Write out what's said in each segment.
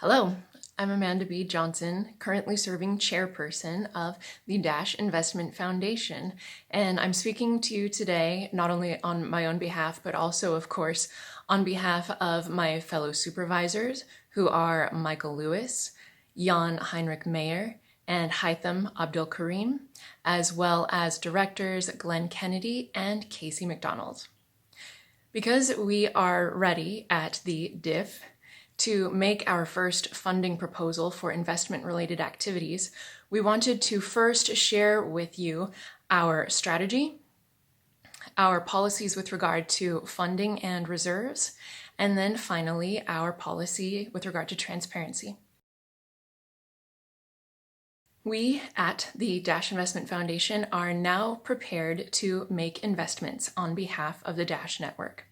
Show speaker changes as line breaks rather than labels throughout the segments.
Hello, I'm Amanda B. Johnson, currently serving chairperson of the Dash Investment Foundation, and I'm speaking to you today not only on my own behalf, but also, of course, on behalf of my fellow supervisors, who are Michael Lewis, Jan Heinrich Mayer, and Haitham Abdul Karim, as well as directors Glenn Kennedy and Casey McDonald. Because we are ready at the DIF to make our first funding proposal for investment-related activities, we wanted to first share with you our strategy, our policies with regard to funding and reserves, and then finally our policy with regard to transparency. We at the Dash Investment Foundation are now prepared to make investments on behalf of the Dash network.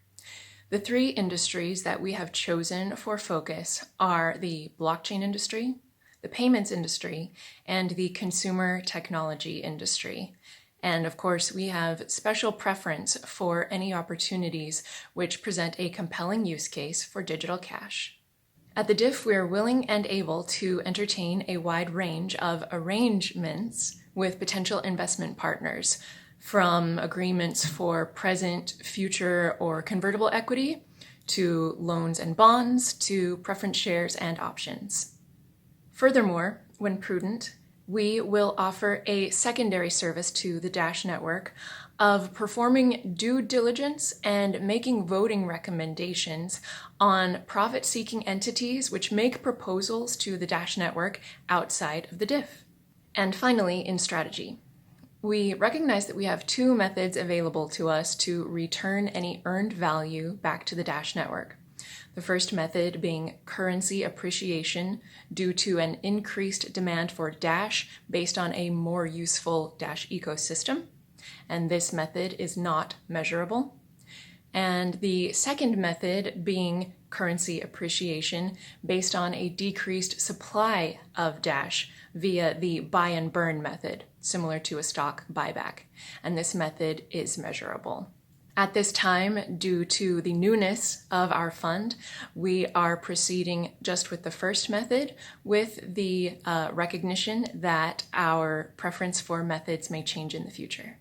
The three industries that we have chosen for focus are the blockchain industry, the payments industry, and the consumer technology industry. And of course, we have special preference for any opportunities which present a compelling use case for digital cash. At the DIF, we are willing and able to entertain a wide range of arrangements with potential investment partners, from agreements for present, future, or convertible equity, to loans and bonds, to preference shares and options. Furthermore, when prudent, we will offer a secondary service to the Dash network of performing due diligence and making voting recommendations on profit-seeking entities which make proposals to the Dash network outside of the DIF. And finally, in strategy, we recognize that we have two methods available to us to return any earned value back to the Dash network. The first method being currency appreciation due to an increased demand for Dash based on a more useful Dash ecosystem. And this method is not measurable. And the second method being currency appreciation based on a decreased supply of Dash via the buy and burn method, similar to a stock buyback. And this method is measurable. At this time, due to the newness of our fund, we are proceeding just with the first method, with the recognition that our preference for methods may change in the future.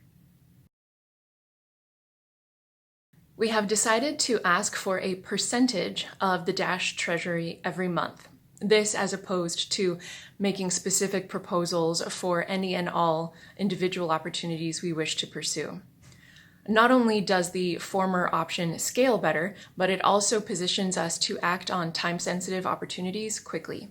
We have decided to ask for a percentage of the Dash treasury every month. This as opposed to making specific proposals for any and all individual opportunities we wish to pursue. Not only does the former option scale better, but it also positions us to act on time-sensitive opportunities quickly.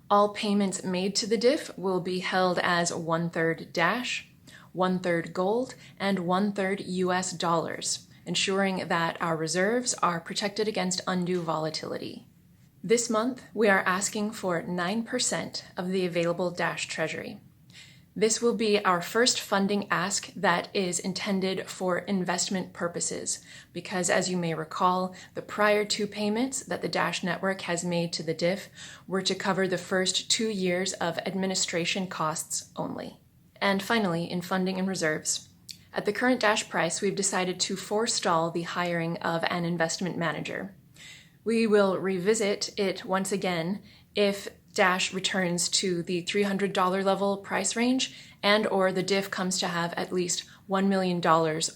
All payments made to the DIF will be held as 1/3 Dash, 1/3 gold, and 1/3 US dollars, ensuring that our reserves are protected against undue volatility. This month, we are asking for 9% of the available Dash treasury. This will be our first funding ask that is intended for investment purposes, because as you may recall, the prior two payments that the Dash network has made to the DIF were to cover the first 2 years of administration costs only. And finally, in funding and reserves. At the current Dash price, we've decided to forestall the hiring of an investment manager. We will revisit it once again if Dash returns to the $300 level price range and or the DIF comes to have at least $1 million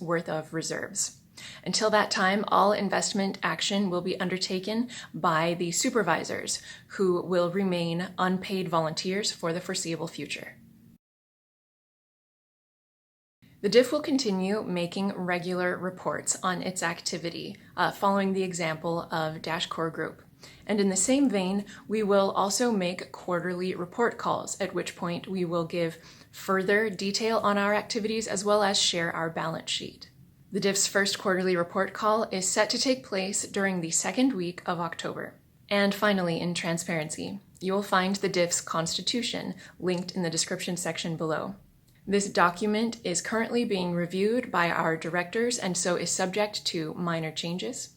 worth of reserves. Until that time, all investment action will be undertaken by the supervisors, who will remain unpaid volunteers for the foreseeable future. The DIF will continue making regular reports on its activity, following the example of Dash Core Group. And in the same vein, we will also make quarterly report calls, at which point we will give further detail on our activities as well as share our balance sheet. The DIF's first quarterly report call is set to take place during the second week of October. And finally, in transparency, you will find the DIF's constitution linked in the description section below. This document is currently being reviewed by our directors and so is subject to minor changes,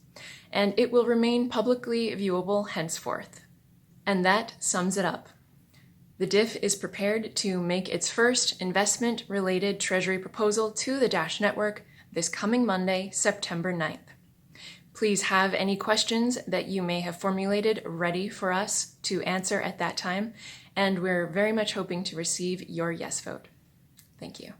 and it will remain publicly viewable henceforth. And that sums it up. The DIF is prepared to make its first investment-related treasury proposal to the Dash network this coming Monday, September 9th. Please have any questions that you may have formulated ready for us to answer at that time, and we're very much hoping to receive your yes vote. Thank you.